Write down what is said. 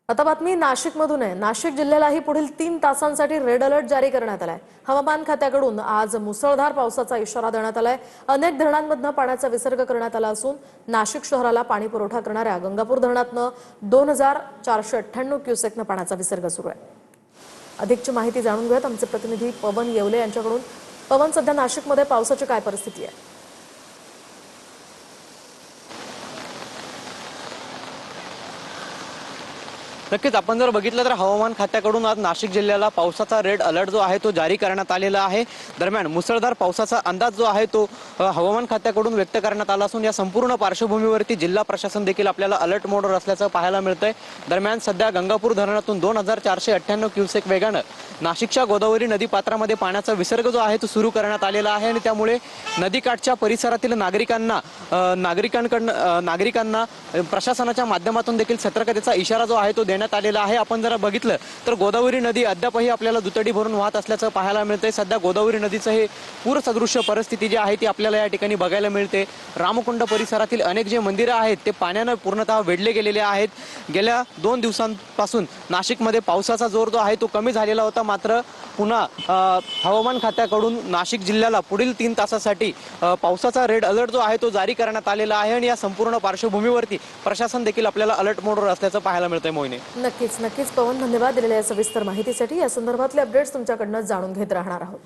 आता बातमी नाशिकमधून आहे। नाशिक जिल्ह्यालाही पुढील 3 तासांसाठी रेड अलर्ट जारी करण्यात आलाय। हवामान खात्याकडून आज मुसळधार पावसाचा इशारा देण्यात आलाय। अनेक धरणांमधून पाण्याचा विसर्ग करण्यात आला असून नाशिक शहराला पाणी पुरवठा करणाऱ्या गंगापूर धरणातून 2498 क्युसेकने पाण्याचा विसर्ग सुरू आहे। अधिकची माहिती जाणून घेऊयात आमचे प्रतिनिधी पवन येवले यांच्याकडून। पवन, सध्या नाशिकमध्ये पावसाची काय परिस्थिती आहे? नक्कीच आपण जर बघितलं तर हवामान खात्याकडून आज नाशिक जिल्ह्याला पावसाचा रेड अलर्ट जो आहे तो जारी करण्यात आलेला आहे। दरम्यान मुसळधार पावसाचा अंदाज जो आहे तो हवामान खात्याकडून व्यक्त करण्यात आला असून या संपूर्ण पार्श्वभूमीवरती जिल्हा प्रशासन देखील आपल्याला अलर्ट मोडवर असल्याचं पाहायला मिळतंय। दरम्यान सध्या गंगापूर धरणातून 2498 क्युसेक वेगानं नाशिकच्या गोदावरी नदीपात्रामध्ये पाण्याचा विसर्ग जो आहे तो सुरू करण्यात आलेला आहे आणि त्यामुळे नदीकाठच्या परिसरातील नागरिकांना प्रशासनाच्या माध्यमातून देखील सतर्कतेचा इशारा जो आहे तो देण्यात आलेला आहे। आपण जर बघितलं तर गोदावरी नदी अद्यापही आपल्याला दुतडी भरून वाहत असल्याचं पाहायला मिळतंय। सध्या गोदावरी नदीचं हे पूर सदृश्य परिस्थिती जी आहे ती आपल्याला या ठिकाणी बघायला मिळते। रामकुंड परिसरातील अनेक जे मंदिरं आहेत ते पाण्याने पूर्णतः वेढले गेलेले आहेत। गेल्या 2 दिवसांपासून नाशिकमध्ये पावसाचा जोर जो आहे तो कमी झालेला होता, मात्र पुन्हा हवामान खात्याकडून नाशिक जिल्ह्याला पुढील 3 तासासाठी पावसाचा रेड अलर्ट जो आहे तो जारी करण्यात आलेला आहे आणि या संपूर्ण पार्श्वभूमीवरती प्रशासन देखील आपल्याला अलर्ट मोडवर असल्याचं पाहायला मिळतंय। मोहिनी, नक्कीच पवन, धन्यवाद दिलेल्या सविस्तर माहितीसाठी। या संदर्भातले अपडेट्स तुमच्याकडून जाणून घेत राहणार आहोत।